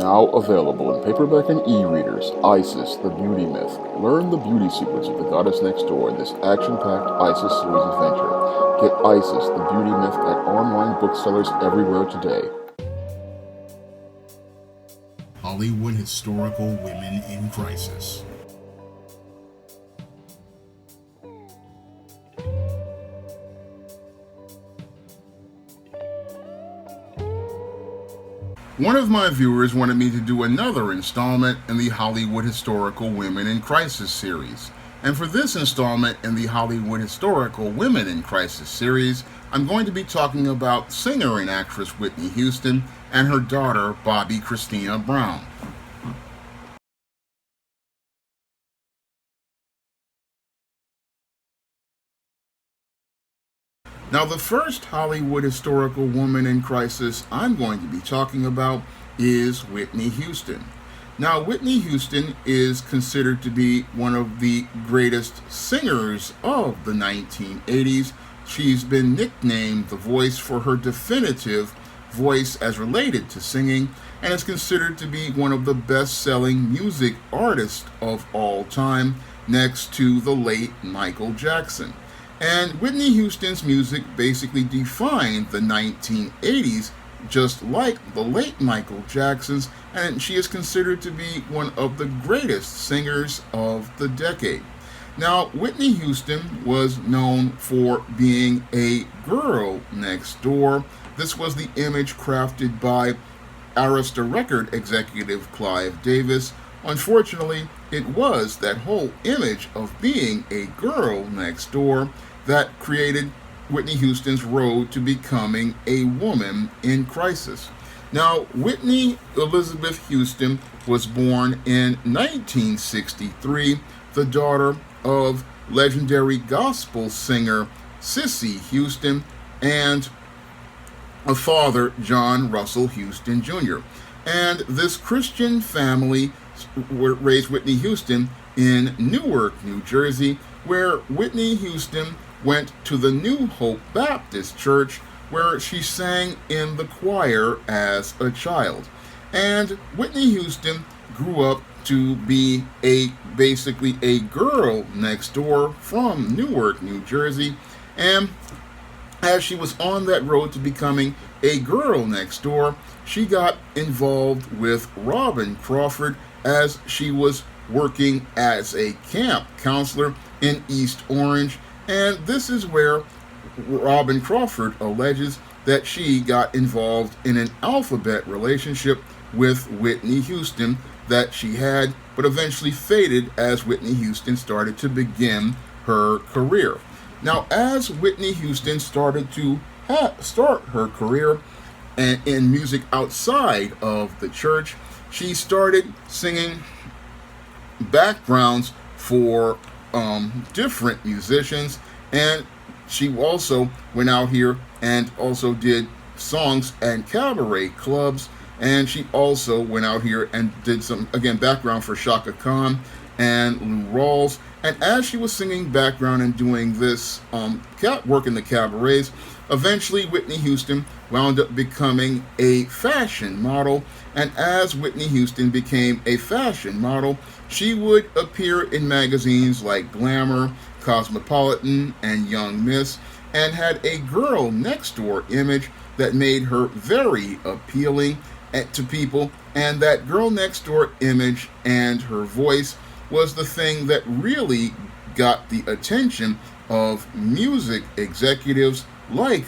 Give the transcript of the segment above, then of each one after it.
Now available in paperback and e-readers, Isis, the Beauty Myth. Learn the beauty secrets of the goddess next door in this action-packed Isis series adventure. Get Isis, the Beauty Myth at online booksellers everywhere today. Hollywood Historical Women in Crisis. One of my viewers wanted me to do another installment in the Hollywood Historical Women in Crisis series. And for this installment in the Hollywood Historical Women in Crisis series, I'm going to be talking about singer and actress Whitney Houston and her daughter, Bobbi Kristina Brown. Now, the first Hollywood historical woman in crisis I'm going to be talking about is Whitney Houston. Now, Whitney Houston is considered to be one of the greatest singers of the 1980s. She's been nicknamed the Voice for her definitive voice as related to singing, and is considered to be one of the best-selling music artists of all time, next to the late Michael Jackson. And Whitney Houston's music basically defined the 1980s, just like the late Michael Jackson's, and she is considered to be one of the greatest singers of the decade. Now, Whitney Houston was known for being a girl next door. This was the image crafted by Arista record executive Clive Davis. Unfortunately, it was that whole image of being a girl next door that created Whitney Houston's road to becoming a woman in crisis. Now, Whitney Elizabeth Houston was born in 1963, the daughter of legendary gospel singer Cissy Houston and a father, John Russell Houston Jr. And this Christian family raised Whitney Houston in Newark, New Jersey, where Whitney Houston went to the New Hope Baptist Church, where she sang in the choir as a child. And Whitney Houston grew up to be basically a girl next door from Newark, New Jersey. And as she was on that road to becoming a girl next door, she got involved with Robin Crawford as she was working as a camp counselor in East Orange. And this is where Robin Crawford alleges that she got involved in an alphabet relationship with Whitney Houston that she had, but eventually faded as Whitney Houston started to begin her career. Now, as Whitney Houston started to start her career in music outside of the church, she started singing backgrounds for different musicians, and she also went out here and also did songs and cabaret clubs, and she also went out here and did some, again, background for Chaka Khan and Lou Rawls. And as she was singing background and doing this work in the cabarets, eventually Whitney Houston wound up becoming a fashion model. And as Whitney Houston became a fashion model, she would appear in magazines like Glamour, Cosmopolitan, and Young Miss, and had a girl next door image that made her very appealing to people. And that girl next door image and her voice was the thing that really got the attention of music executives like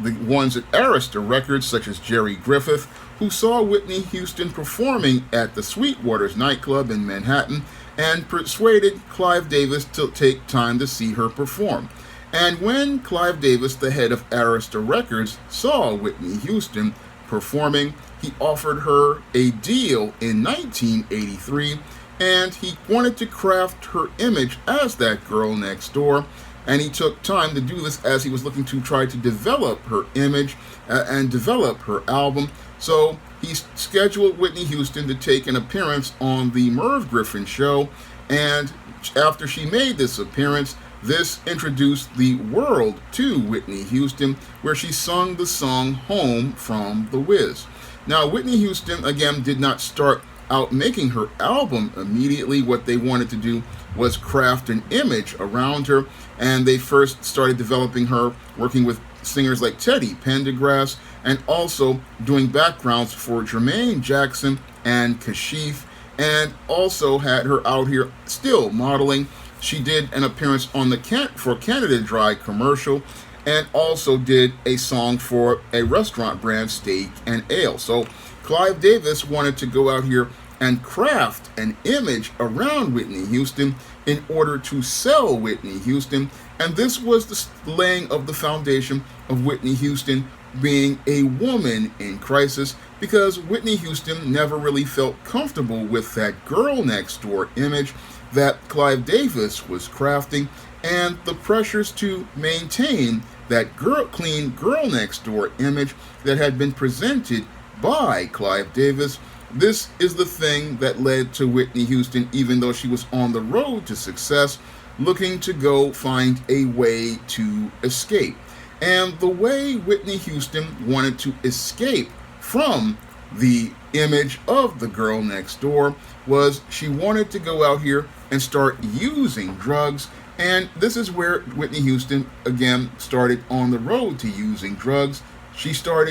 the ones at Arista Records, such as Jerry Griffith, who saw Whitney Houston performing at the Sweetwater's nightclub in Manhattan and persuaded Clive Davis to take time to see her perform. And when Clive Davis, the head of Arista Records, saw Whitney Houston performing, he offered her a deal in 1983, and he wanted to craft her image as that girl next door. And he took time to do this as he was looking to try to develop her image and develop her album. So he scheduled Whitney Houston to take an appearance on the Merv Griffin show, and after she made this appearance, this introduced the world to Whitney Houston, where she sung the song Home from The Wiz. Now, Whitney Houston, again, did not start out making her album immediately. What they wanted to do was craft an image around her, and they first started developing her working with singers like Teddy Pendergrass, and also doing backgrounds for Jermaine Jackson and Kashif, and also had her out here still modeling. She did an appearance on the for Canada Dry commercial, and also did a song for a restaurant brand, Steak and Ale. So Clive Davis wanted to go out here and craft an image around Whitney Houston in order to sell Whitney Houston. And this was the laying of the foundation of Whitney Houston being a woman in crisis, because Whitney Houston never really felt comfortable with that girl next door image that Clive Davis was crafting, and the pressures to maintain that clean girl next door image that had been presented by Clive Davis. This is the thing that led to Whitney Houston, even though she was on the road to success, looking to go find a way to escape. And the way Whitney Houston wanted to escape from the image of the girl next door was she wanted to go out here and start using drugs. And this is where Whitney Houston again started on the road to using drugs. She start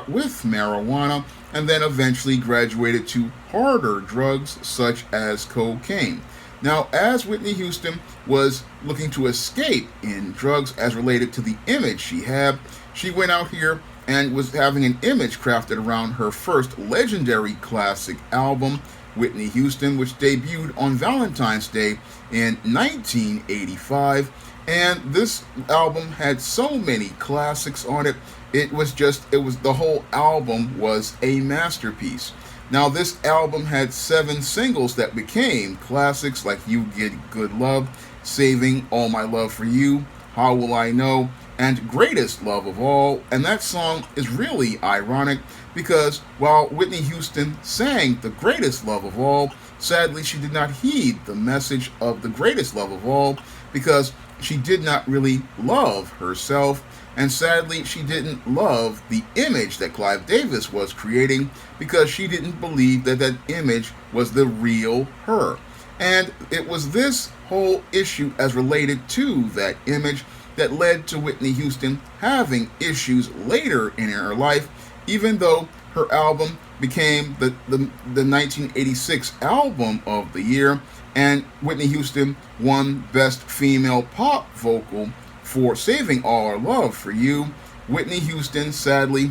with marijuana, and then eventually graduated to harder drugs such as cocaine. Now, as Whitney Houston was looking to escape in drugs as related to the image she had, she went out here and was having an image crafted around her first legendary classic album, Whitney Houston, which debuted on Valentine's Day in 1985. And this album had so many classics on it. The whole album was a masterpiece. Now, this album had 7 singles that became classics, like You Get Good Love, Saving All My Love for You, How Will I Know, and Greatest Love of All. And that song is really ironic because while Whitney Houston sang The Greatest Love of All, sadly she did not heed the message of The Greatest Love of All, because she did not really love herself. And sadly, she didn't love the image that Clive Davis was creating, because she didn't believe that that image was the real her. And it was this whole issue as related to that image that led to Whitney Houston having issues later in her life, even though her album became the 1986 album of the year, and Whitney Houston won Best Female Pop Vocal for Saving All Our Love for You. Whitney Houston sadly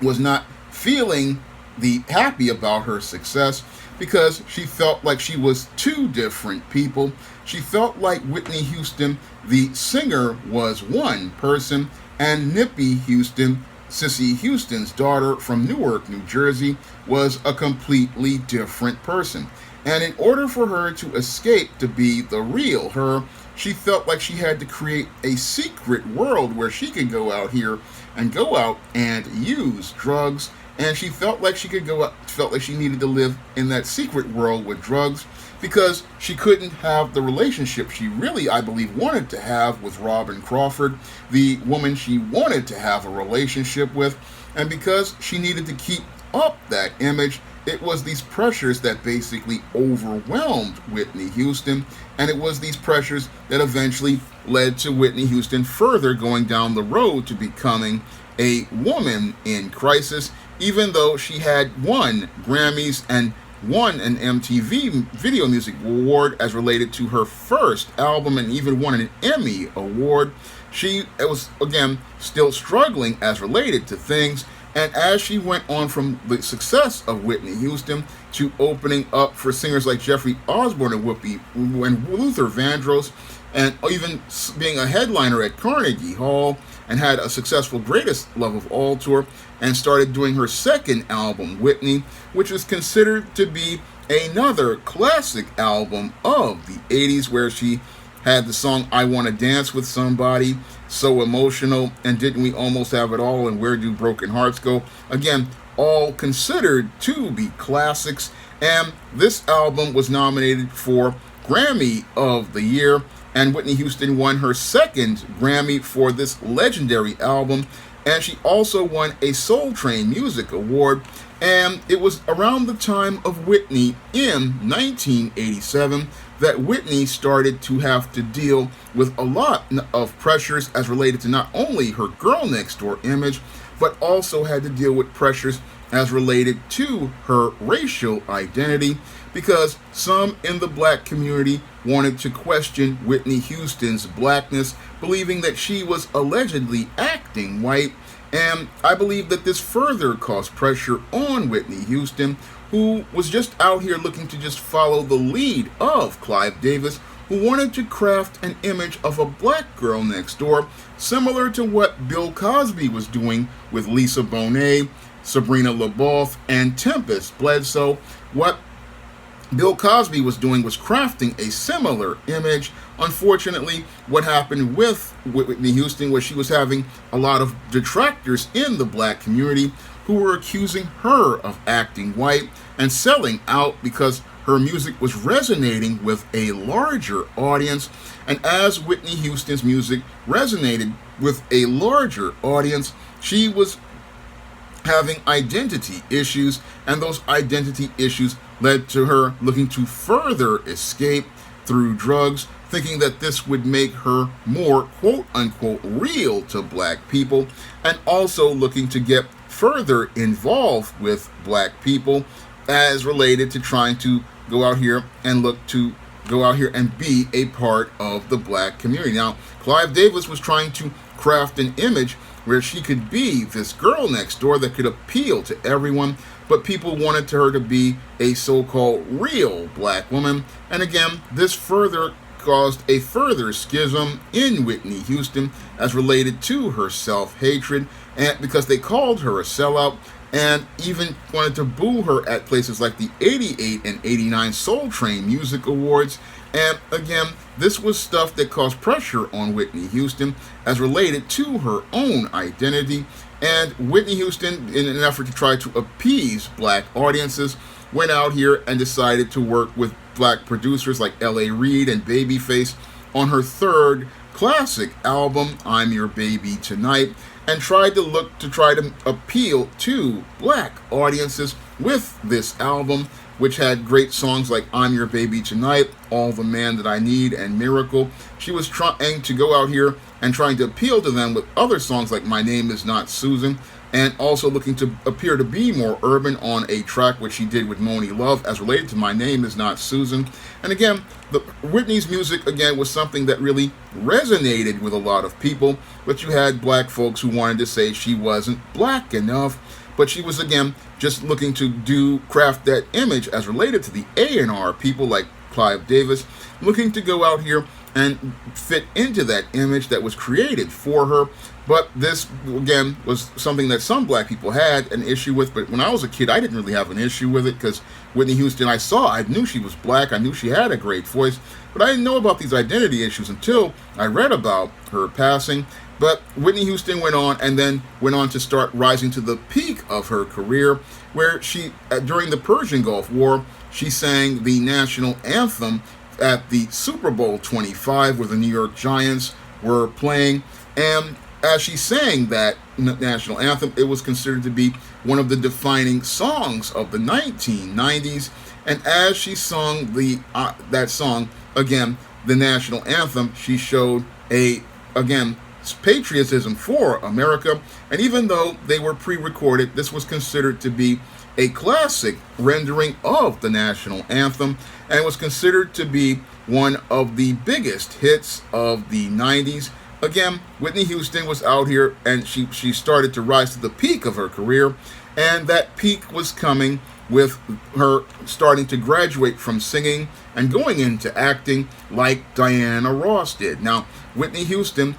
was not feeling happy about her success, because she felt like she was 2 different people. She felt like Whitney Houston, the singer, was one person, and Nippy Houston, Cissy Houston's daughter from Newark, New Jersey, was a completely different person. And in order for her to escape to be the real her, she felt like she had to create a secret world where she could go out here and go out and use drugs. And she felt like she needed to live in that secret world with drugs, because she couldn't have the relationship she really, I believe, wanted to have with Robin Crawford, the woman she wanted to have a relationship with. And because she needed to keep up that image, it was these pressures that basically overwhelmed Whitney Houston, and it was these pressures that eventually led to Whitney Houston further going down the road to becoming a woman in crisis, even though she had won Grammys and won an MTV Video Music Award as related to her first album, and even won an Emmy Award. She was, again, still struggling as related to things. And as she went on from the success of Whitney Houston to opening up for singers like Jeffrey Osborne and Luther Vandross, and even being a headliner at Carnegie Hall, and had a successful Greatest Love of All tour, and started doing her second album, Whitney, which is considered to be another classic album of the 80s, where she had the song I Want to Dance with Somebody, So Emotional, and Didn't We Almost Have It All, and Where Do Broken Hearts Go? Again, all considered to be classics. And this album was nominated for Grammy of the Year, and Whitney Houston won her second Grammy for this legendary album. and she also won a Soul Train Music Award. And it was around the time of Whitney in 1987 that Whitney started to have to deal with a lot of pressures as related to not only her girl next door image, but also had to deal with pressures as related to her racial identity, because some in the black community wanted to question Whitney Houston's blackness, believing that she was allegedly acting white. And I believe that this further caused pressure on Whitney Houston, who was just out here looking to just follow the lead of Clive Davis, who wanted to craft an image of a black girl next door, similar to what Bill Cosby was doing with Lisa Bonet, Sabrina LaBeouf, and Tempest Bledsoe. What Bill Cosby was doing was crafting a similar image. Unfortunately, what happened with Whitney Houston was she was having a lot of detractors in the black community who were accusing her of acting white and selling out because her music was resonating with a larger audience. And as Whitney Houston's music resonated with a larger audience, she was having identity issues, and those identity issues led to her looking to further escape through drugs, thinking that this would make her more quote-unquote real to black people, and also looking to get further involved with black people as related to trying to go out here and be a part of the black community. Now, Clive Davis was trying to craft an image where she could be this girl next door that could appeal to everyone, but people wanted her to be a so-called real black woman. And again, this further caused a further schism in Whitney Houston as related to her self-hatred, and because they called her a sellout and even wanted to boo her at places like the 88 and 89 Soul Train Music Awards. And again, this was stuff that caused pressure on Whitney Houston as related to her own identity. And Whitney Houston, in an effort to try to appease black audiences, went out here and decided to work with black producers like L.A. Reid and Babyface on her third classic album, I'm Your Baby Tonight, and tried to appeal to black audiences with this album, which had great songs like I'm Your Baby Tonight, All the Man That I Need, and Miracle. She was trying to go out here and trying to appeal to them with other songs like My Name Is Not Susan, and also looking to appear to be more urban on a track which she did with Moni Love as related to My Name Is Not Susan. And again, Whitney's music, again, was something that really resonated with a lot of people, but you had black folks who wanted to say she wasn't black enough, but she was, again, just looking to craft that image as related to the A&R people like Clive Davis, looking to go out here and fit into that image that was created for her. But this, again, was something that some black people had an issue with. But when I was a kid, I didn't really have an issue with it because Whitney Houston, I knew she was black. I knew she had a great voice. But I didn't know about these identity issues until I read about her passing. But Whitney Houston went on to start rising to the peak of her career, where she, during the Persian Gulf War, she sang the national anthem at the Super Bowl 25, where the New York Giants were playing. And as she sang that national anthem, it was considered to be one of the defining songs of the 1990s. And as she sung that song, again, the national anthem, she showed patriotism for America. And even though they were pre-recorded, this was considered to be a classic rendering of the national anthem, and was considered to be one of the biggest hits of the 90s. Again, Whitney Houston was out here, and she started to rise to the peak of her career, and that peak was coming with her starting to graduate from singing and going into acting like Diana Ross did. Now, Whitney Houston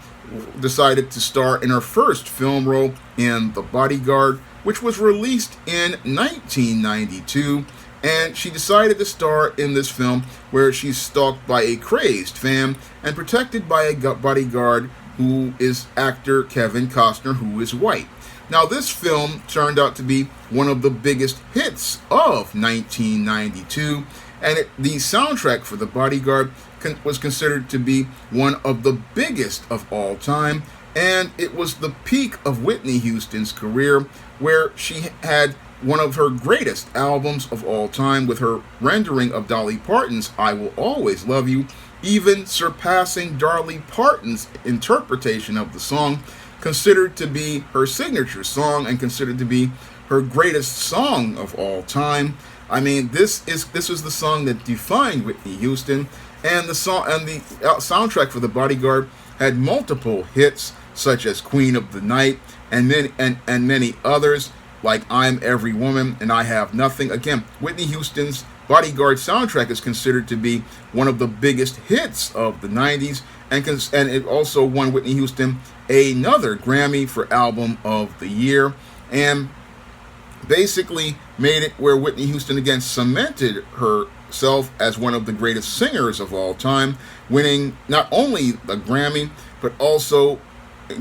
decided to star in her first film role in The Bodyguard, which was released in 1992, and she decided to star in this film where she's stalked by a crazed fan and protected by a bodyguard who is actor Kevin Costner, who is white. Now, this film turned out to be one of the biggest hits of 1992, and the soundtrack for The Bodyguard was considered to be one of the biggest of all time. And it was the peak of Whitney Houston's career, where she had one of her greatest albums of all time with her rendering of Dolly Parton's I Will Always Love You, even surpassing Dolly Parton's interpretation of the song, considered to be her signature song and considered to be her greatest song of all time. I mean, this was the song that defined Whitney Houston, and the soundtrack for The Bodyguard had multiple hits such as Queen of the Night and many others like I'm Every Woman and I Have Nothing. Again, Whitney Houston's Bodyguard soundtrack is considered to be one of the biggest hits of the 90s, and it also won Whitney Houston another Grammy for Album of the Year, and basically made it where Whitney Houston again cemented herself as one of the greatest singers of all time, winning not only the Grammy, but also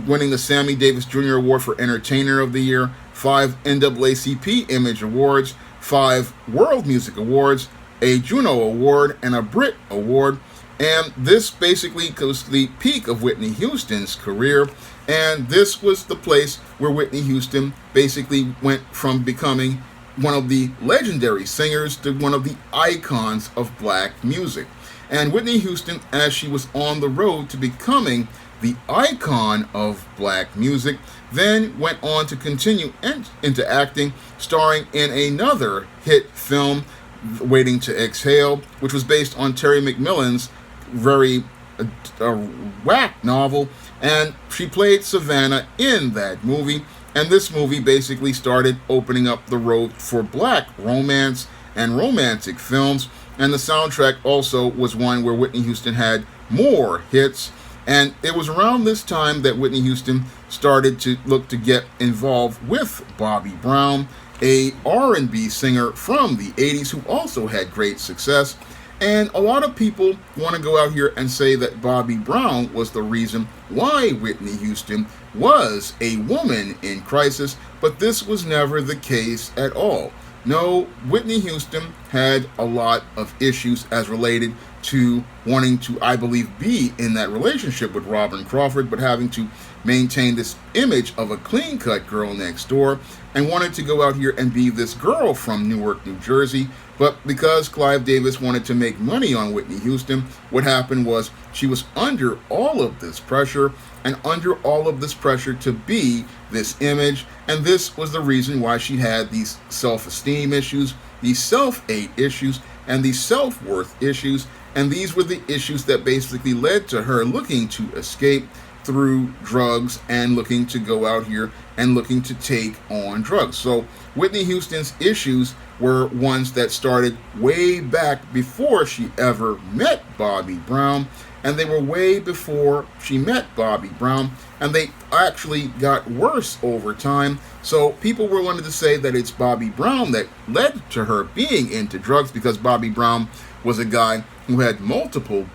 winning the Sammy Davis Jr. Award for Entertainer of the Year, 5 NAACP Image Awards, 5 World Music Awards, a Juno Award, and a Brit Award. And this basically was the peak of Whitney Houston's career. And this was the place where Whitney Houston basically went from becoming one of the legendary singers to one of the icons of black music. And Whitney Houston, as she was on the road to becoming the icon of black music, then went on to continue into acting, starring in another hit film, Waiting to Exhale, which was based on Terry McMillan's very whack novel, and she played Savannah in that movie. And this movie basically started opening up the road for black romance and romantic films. And the soundtrack also was one where Whitney Houston had more hits. And it was around this time that Whitney Houston started to look to get involved with Bobbi Brown, a R&B singer from the 80s who also had great success. And a lot of people want to go out here and say that Bobbi Brown was the reason why Whitney Houston was a woman in crisis, but this was never the case at all. No, Whitney Houston had a lot of issues as related to wanting to, I believe, be in that relationship with Robin Crawford, but having to maintain this image of a clean-cut girl next door, and wanted to go out here and be this girl from Newark, New Jersey. But because Clive Davis wanted to make money on Whitney Houston, what happened was she was under all of this pressure, and under all of this pressure to be this image, and this was the reason why she had these self-esteem issues, these self-hate issues, and these self-worth issues, and these were the issues that basically led to her looking to escape through drugs and looking to go out here and looking to take on drugs. So Whitney Houston's issues were ones that started way back before she ever met Bobbi Brown, and they were way before she met Bobbi Brown, and they actually got worse over time. So people were wanting to say that it's Bobbi Brown that led to her being into drugs, because Bobbi Brown was a guy who had multiple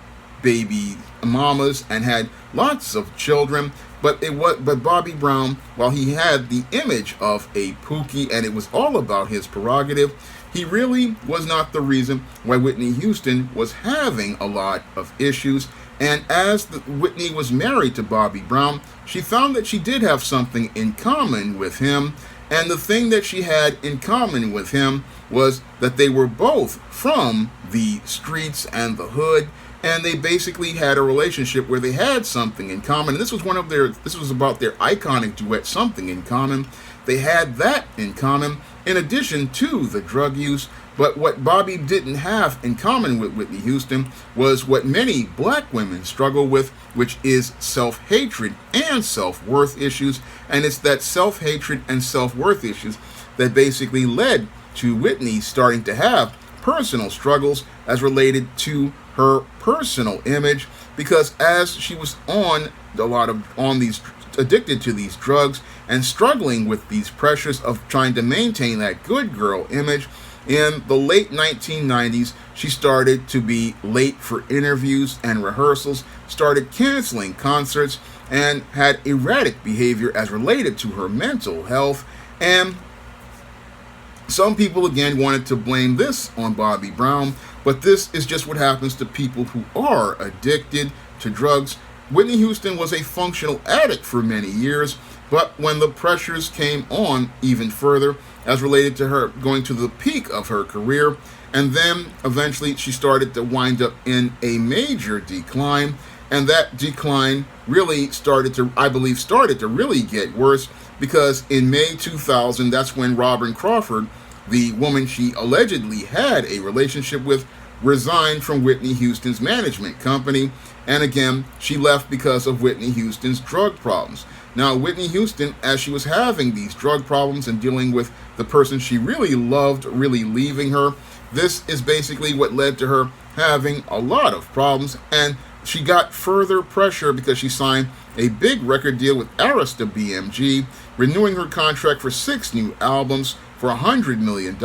baby mamas and had lots of children. But Bobbi Brown, while he had the image of a Pookie and it was all about his prerogative, he really was not the reason why Whitney Houston was having a lot of issues. And as Whitney was married to Bobbi Brown, she found that she did have something in common with him. And the thing that she had in common with him was that they were both from the streets and the hood, and they basically had a relationship where they had something in common. And this was about their iconic duet, Something in Common. They had that in common, in addition to the drug use. But what Bobbi didn't have in common with Whitney Houston was what many black women struggle with, which is self-hatred and self-worth issues. And it's that self-hatred and self-worth issues that basically led to Whitney starting to have personal struggles as related to her personal image, because as she was addicted to these drugs and struggling with these pressures of trying to maintain that good girl image, in the late 1990s, she started to be late for interviews and rehearsals, started canceling concerts, and had erratic behavior as related to her mental health. And some people again wanted to blame this on Bobbi Brown, but this is just what happens to people who are addicted to drugs. Whitney Houston was a functional addict for many years, but when the pressures came on even further, as related to her going to the peak of her career, and then eventually she started to wind up in a major decline, and that decline really I believe, started to really get worse, because in May 2000, that's when Robin Crawford, the woman she allegedly had a relationship with, resigned from Whitney Houston's management company. And again, she left because of Whitney Houston's drug problems. Now, Whitney Houston, as she was having these drug problems and dealing with the person she really loved really leaving her, this is basically what led to her having a lot of problems. And she got further pressure because she signed a big record deal with Arista BMG, renewing her contract for 6 new albums for $100 million,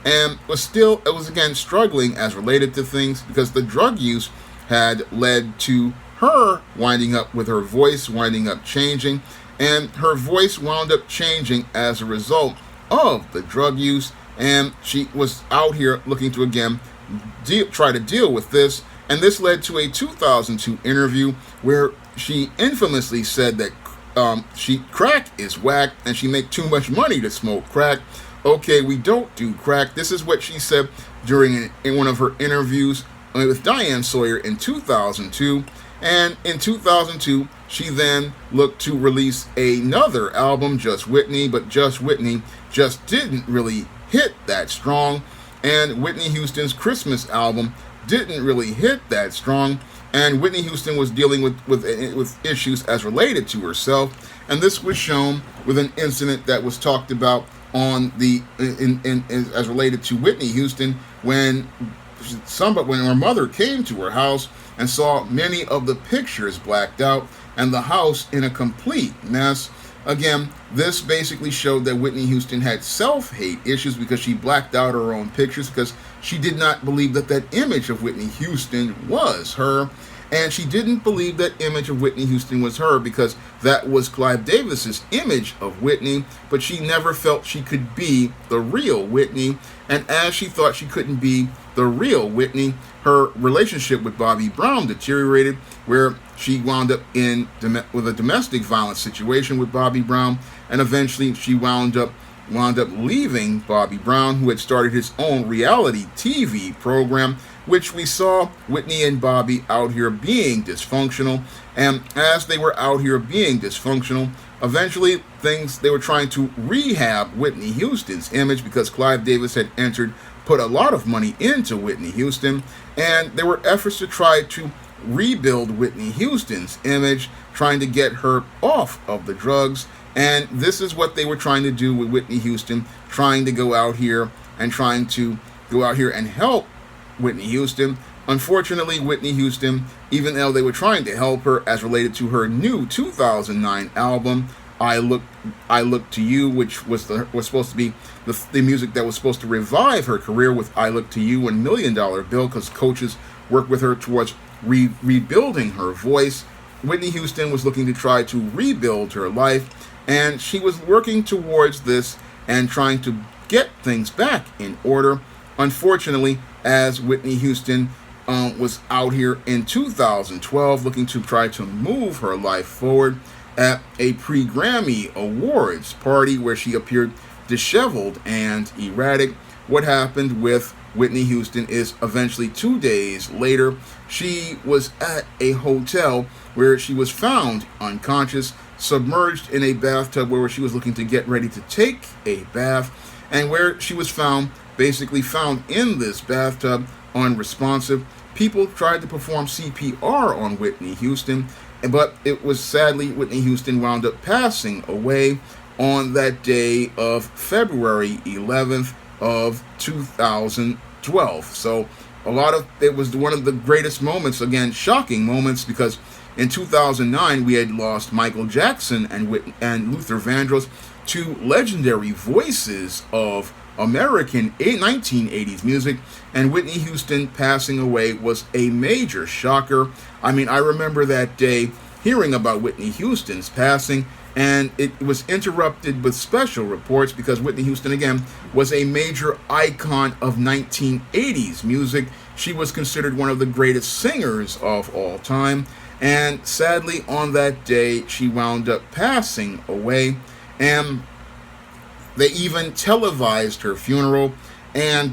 and it was again struggling as related to things because the drug use had led to her winding up with her voice winding up changing, and her voice wound up changing as a result of the drug use, and she was out here looking to again try to deal with this. And this led to a 2002 interview where she infamously said that crack is whack and she make too much money to smoke crack. Okay, we don't do crack. This is what she said in one of her interviews with Diane Sawyer in 2002. And in 2002, she then looked to release another album, Just Whitney, but Just Whitney just didn't really hit that strong. And Whitney Houston's Christmas album didn't really hit that strong, and Whitney Houston was dealing with issues as related to herself, and this was shown with an incident that was talked about on as related to Whitney Houston when her mother came to her house and saw many of the pictures blacked out and the house in a complete mess. Again, this basically showed that Whitney Houston had self-hate issues because she blacked out her own pictures because she did not believe that image of Whitney Houston was her. And she didn't believe that image of Whitney Houston was her because that was Clive Davis's image of Whitney, but she never felt she could be the real Whitney. And as she thought she couldn't be the real Whitney, her relationship with Bobbi Brown deteriorated, where she wound up with a domestic violence situation with Bobbi Brown, and eventually she wound up leaving Bobbi Brown, who had started his own reality TV program, which we saw Whitney and Bobbi out here being dysfunctional. And as they were out here being dysfunctional, eventually they were trying to rehab Whitney Houston's image because Clive Davis had put a lot of money into Whitney Houston, and there were efforts to try to rebuild Whitney Houston's image, trying to get her off of the drugs. And this is what they were trying to do with Whitney Houston, trying to go out here and help Whitney Houston. Unfortunately, Whitney Houston, even though they were trying to help her as related to her new 2009 album, I Look to You, which was supposed to be the music that was supposed to revive her career with I Look to You and $1 Million Bill, because coaches worked with her towards rebuilding her voice. Whitney Houston was looking to try to rebuild her life, and she was working towards this and trying to get things back in order. Unfortunately, as Whitney Houston was out here in 2012 looking to try to move her life forward at a pre-Grammy Awards party where she appeared disheveled and erratic, what happened with Whitney Houston is eventually 2 days later, she was at a hotel where she was found unconscious, submerged in a bathtub where she was looking to get ready to take a bath, and where she was found in this bathtub unresponsive. People tried to perform CPR on Whitney Houston, but it was sadly Whitney Houston wound up passing away on that day of February 11th of 2012. So it was one of the greatest moments, again, shocking moments, because in 2009 we had lost Michael Jackson and Luther Vandross, two legendary voices of American 1980s music, and Whitney Houston passing away was a major shocker. I mean, I remember that day hearing about Whitney Houston's passing, and it was interrupted with special reports because Whitney Houston, again, was a major icon of 1980s music. She was considered one of the greatest singers of all time, And sadly, on that day, she wound up passing away. And they even televised her funeral. And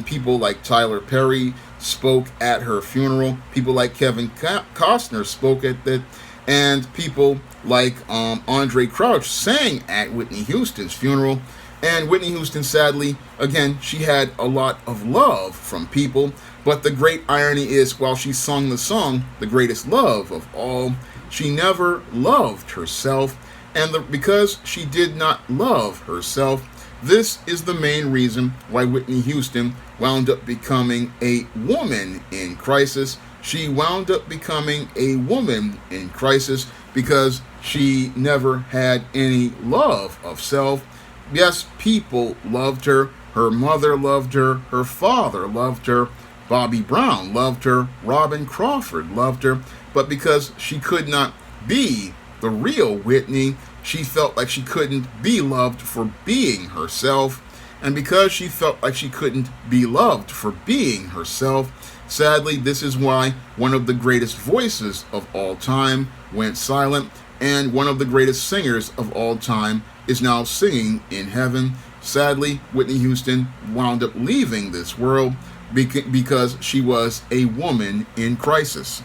people like Tyler Perry spoke at her funeral. People like Kevin Costner spoke at that. And people like Andre Crouch sang at Whitney Houston's funeral. And Whitney Houston, sadly, again, she had a lot of love from people. But the great irony is, while she sung the song, The Greatest Love of All, she never loved herself. And because she did not love herself, this is the main reason why Whitney Houston wound up becoming a woman in crisis. She wound up becoming a woman in crisis because she never had any love of self. Yes, people loved her. Her mother loved her. Her father loved her. Bobby Brown loved her. Robin Crawford loved her. But because she could not be the real Whitney, she felt like she couldn't be loved for being herself. And because she felt like she couldn't be loved for being herself, sadly, this is why one of the greatest voices of all time went silent, and one of the greatest singers of all time is now singing in heaven. Sadly, Whitney Houston wound up leaving this world because she was a woman in crisis.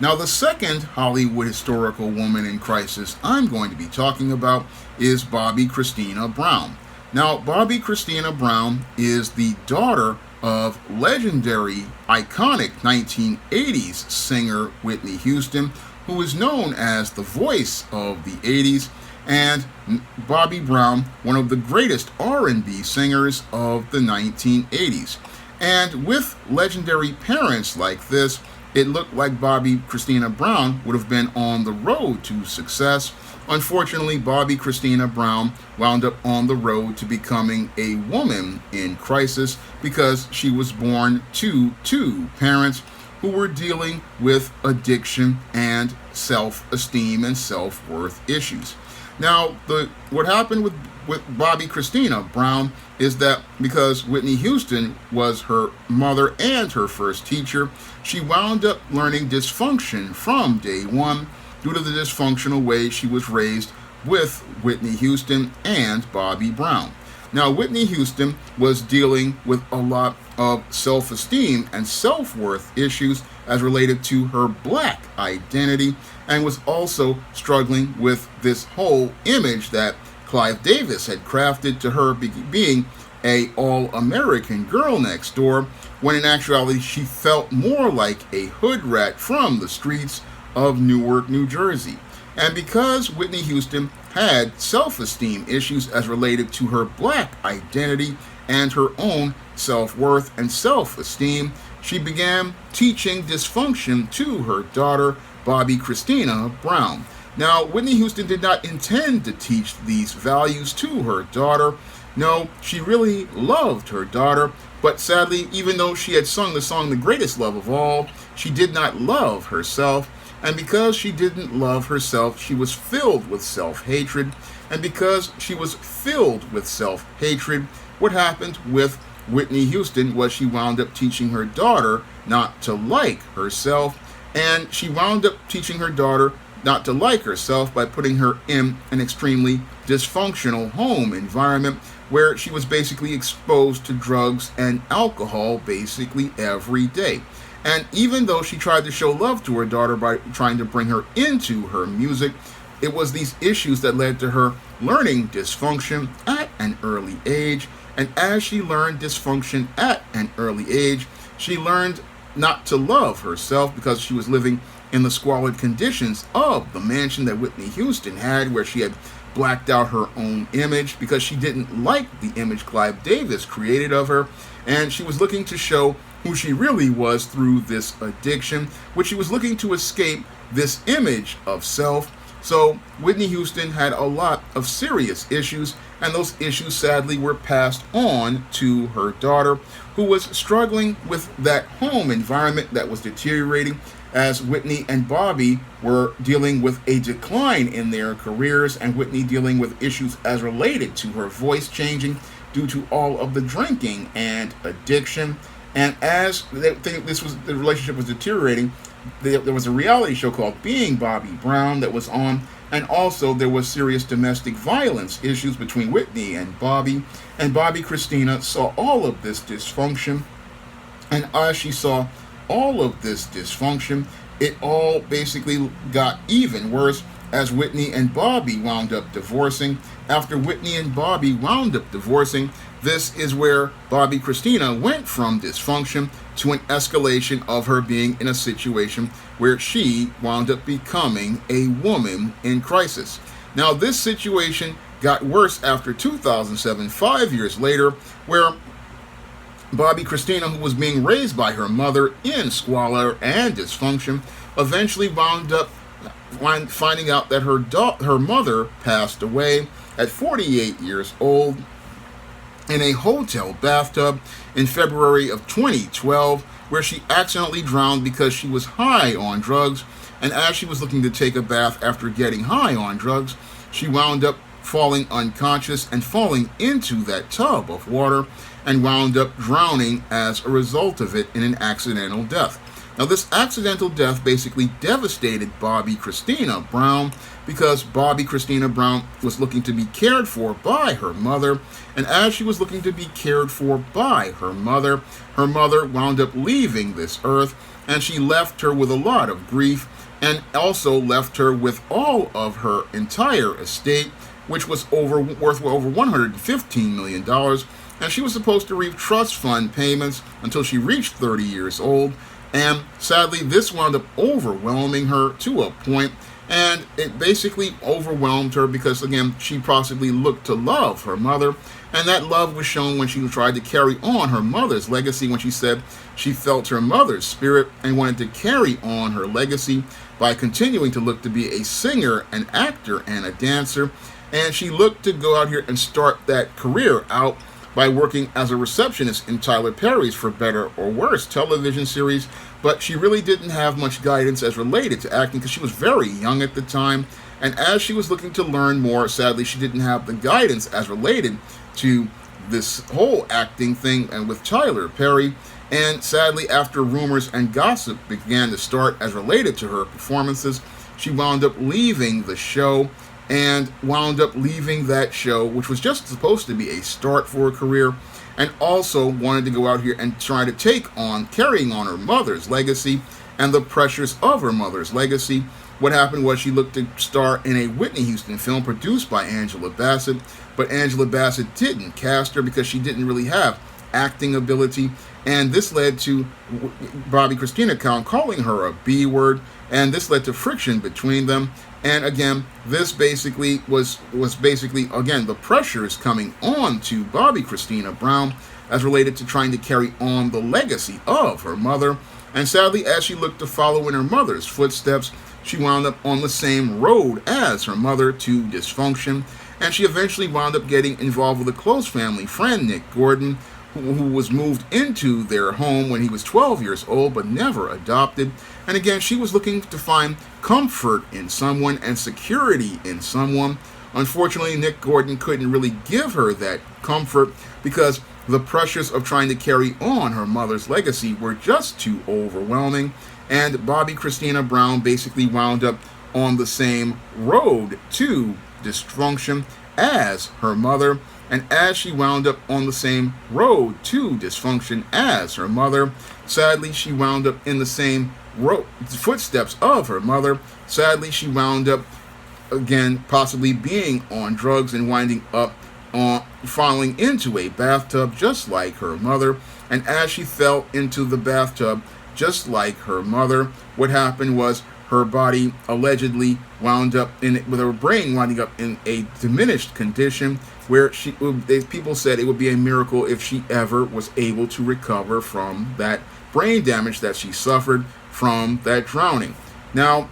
Now, the second Hollywood historical woman in crisis I'm going to be talking about is Bobbi Kristina Brown. Now, Bobbi Kristina Brown is the daughter of legendary, iconic 1980s singer Whitney Houston, who is known as the voice of the 80s, and Bobbi Brown, one of the greatest R&B singers of the 1980s. And with legendary parents like this, it looked like Bobbi Kristina Brown would have been on the road to success. Unfortunately, Bobbi Kristina Brown wound up on the road to becoming a woman in crisis because she was born to two parents who were dealing with addiction and self-esteem and self-worth issues. Now, what happened with Bobbi Kristina Brown is that because Whitney Houston was her mother and her first teacher, she wound up learning dysfunction from day one due to the dysfunctional way she was raised with Whitney Houston and Bobbi Brown. Now, Whitney Houston was dealing with a lot of self-esteem and self-worth issues as related to her black identity, and was also struggling with this whole image that Clive Davis had crafted to her being a all-American girl next door, when in actuality she felt more like a hood rat from the streets of Newark, New Jersey. And because Whitney Houston had self-esteem issues as related to her black identity and her own self-worth and self-esteem, she began teaching dysfunction to her daughter, Bobbi Kristina Brown. Now, Whitney Houston did not intend to teach these values to her daughter. No, she really loved her daughter, but sadly, even though she had sung the song The Greatest Love of All, she did not love herself. And because she didn't love herself, she was filled with self-hatred. And because she was filled with self-hatred, what happened with Whitney Houston was she wound up teaching her daughter not to like herself. And she wound up teaching her daughter not to like herself by putting her in an extremely dysfunctional home environment where she was basically exposed to drugs and alcohol basically every day. And even though she tried to show love to her daughter by trying to bring her into her music, it was these issues that led to her learning dysfunction at an early age. And as she learned dysfunction at an early age, she learned not to love herself because she was living in the squalid conditions of the mansion that Whitney Houston had, where she had blacked out her own image because she didn't like the image Clive Davis created of her, and she was looking to show who she really was through this addiction, which she was looking to escape this image of self. So Whitney Houston had a lot of serious issues, and those issues sadly were passed on to her daughter, who was struggling with that home environment that was deteriorating, as Whitney and Bobbi were dealing with a decline in their careers, and Whitney dealing with issues as related to her voice changing due to all of the drinking and addiction. And as they think the relationship was deteriorating, there was a reality show called Being Bobbi Brown that was on, and also there was serious domestic violence issues between Whitney and Bobbi. And Bobbi Kristina saw all of this dysfunction, and as she saw all of this dysfunction, it all basically got even worse as Whitney and Bobbi wound up divorcing. After Whitney and Bobbi wound up divorcing, this is where Bobbi Kristina went from dysfunction to an escalation of her being in a situation where she wound up becoming a woman in crisis. Now, this situation got worse after 2007, 5 years later, where Bobbi Kristina, who was being raised by her mother in squalor and dysfunction, eventually wound up finding out that her mother passed away at 48 years old in a hotel bathtub in February of 2012, where she accidentally drowned because she was high on drugs. And as she was looking to take a bath after getting high on drugs, she wound up falling unconscious and falling into that tub of water and wound up drowning as a result of it in an accidental death. Now, this accidental death basically devastated Bobbi Kristina Brown because Bobbi Kristina Brown was looking to be cared for by her mother. And as she was looking to be cared for by her mother wound up leaving this earth, and she left her with a lot of grief and also left her with all of her entire estate, which was worth over $115 million. And she was supposed to reap trust fund payments until she reached 30 years old. And sadly, this wound up overwhelming her to a point, and it basically overwhelmed her because, again, she possibly looked to love her mother, and that love was shown when she tried to carry on her mother's legacy, when she said she felt her mother's spirit and wanted to carry on her legacy by continuing to look to be a singer, an actor, and a dancer. And she looked to go out here and start that career out by working as a receptionist in Tyler Perry's For Better or Worse television series, but she really didn't have much guidance as related to acting because she was very young at the time, and as she was looking to learn more, sadly, she didn't have the guidance as related to this whole acting thing and with Tyler Perry. And sadly, after rumors and gossip began to start as related to her performances, she wound up leaving the show, and wound up leaving that show, which was just supposed to be a start for her career, and also wanted to go out here and try to carrying on her mother's legacy and the pressures of her mother's legacy. What happened was she looked to star in a Whitney Houston film produced by Angela Bassett, but Angela Bassett didn't cast her because she didn't really have acting ability, and this led to Bobbi Kristina calling her a B word, and this led to friction between them. And again, this basically was again, the pressures coming on to Bobbi Kristina Brown as related to trying to carry on the legacy of her mother. And sadly, as she looked to follow in her mother's footsteps, she wound up on the same road as her mother to dysfunction. And she eventually wound up getting involved with a close family friend, Nick Gordon, who was moved into their home when he was 12 years old but never adopted. And again, she was looking to find comfort in someone and security in someone. Unfortunately, Nick Gordon couldn't really give her that comfort because the pressures of trying to carry on her mother's legacy were just too overwhelming. And Bobbi Kristina Brown basically wound up on the same road to dysfunction as her mother. And as she wound up on the same road to dysfunction as her mother, sadly, she wound up in the same footsteps of her mother. Sadly, she wound up, again, possibly being on drugs and winding up falling into a bathtub just like her mother. And as she fell into the bathtub just like her mother, what happened was her body allegedly wound up with her brain winding up in a diminished condition where people said it would be a miracle if she ever was able to recover from that brain damage that she suffered from that drowning. Now,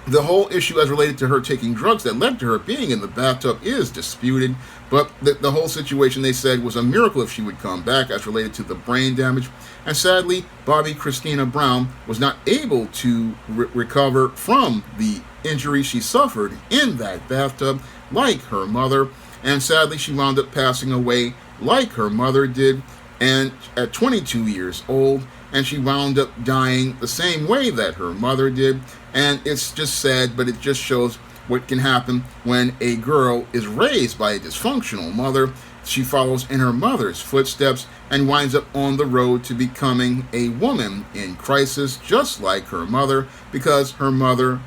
the whole issue as related to her taking drugs that led to her being in the bathtub is disputed, but the whole situation, they said, was a miracle if she would come back as related to the brain damage. And sadly, Bobbi Kristina Brown was not able to recover from the injury she suffered in that bathtub like her mother. And sadly, she wound up passing away like her mother did and at 22 years old, and she wound up dying the same way that her mother did. And it's just sad, but it just shows what can happen when a girl is raised by a dysfunctional mother. She follows in her mother's footsteps and winds up on the road to becoming a woman in crisis, just like her mother, because her mother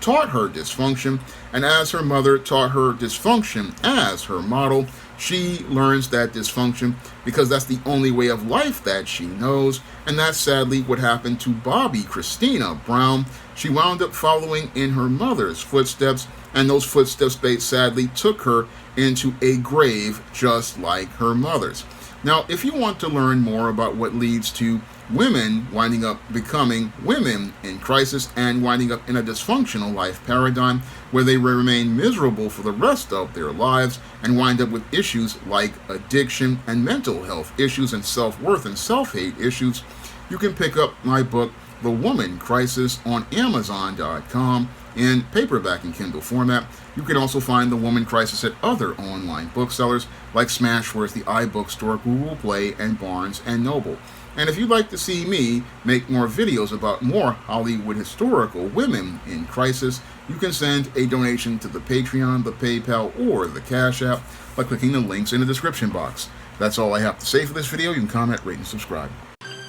taught her dysfunction, and as her mother taught her dysfunction as her model, she learns that dysfunction because that's the only way of life that she knows. And that's sadly what happened to Bobbi Kristina Brown. She wound up following in her mother's footsteps, and those footsteps sadly took her into a grave just like her mother's. Now, if you want to learn more about what leads to women winding up becoming women in crisis and winding up in a dysfunctional life paradigm where they remain miserable for the rest of their lives and wind up with issues like addiction and mental health issues and self-worth and self-hate issues, you can pick up my book, The Woman Crisis, on Amazon.com in paperback and Kindle format. You can also find The Woman Crisis at other online booksellers like Smashwords, the iBookstore, Google Play, and Barnes & Noble. And if you'd like to see me make more videos about more Hollywood historical women in crisis, you can send a donation to the Patreon, the PayPal, or the Cash App by clicking the links in the description box. That's all I have to say for this video. You can comment, rate, and subscribe.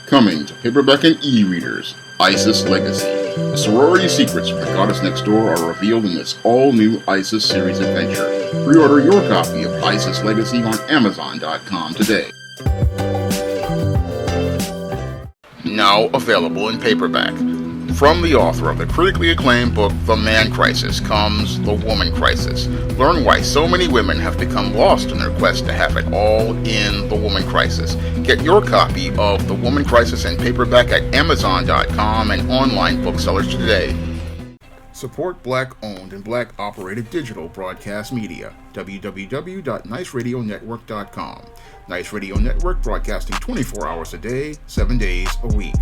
Coming to paperback and e-readers, ISIS Legacy. The sorority secrets of the goddess next door are revealed in this all-new ISIS series adventure. Pre-order your copy of ISIS Legacy on Amazon.com today. Now available in paperback. From the author of the critically acclaimed book, The Man Crisis, comes The Woman Crisis. Learn why so many women have become lost in their quest to have it all in The Woman Crisis. Get your copy of The Woman Crisis in paperback at Amazon.com and online booksellers today. Support Black-owned and Black-operated digital broadcast media. www.niceradionetwork.com. Nice Radio Network, broadcasting 24 hours a day, 7 days a week.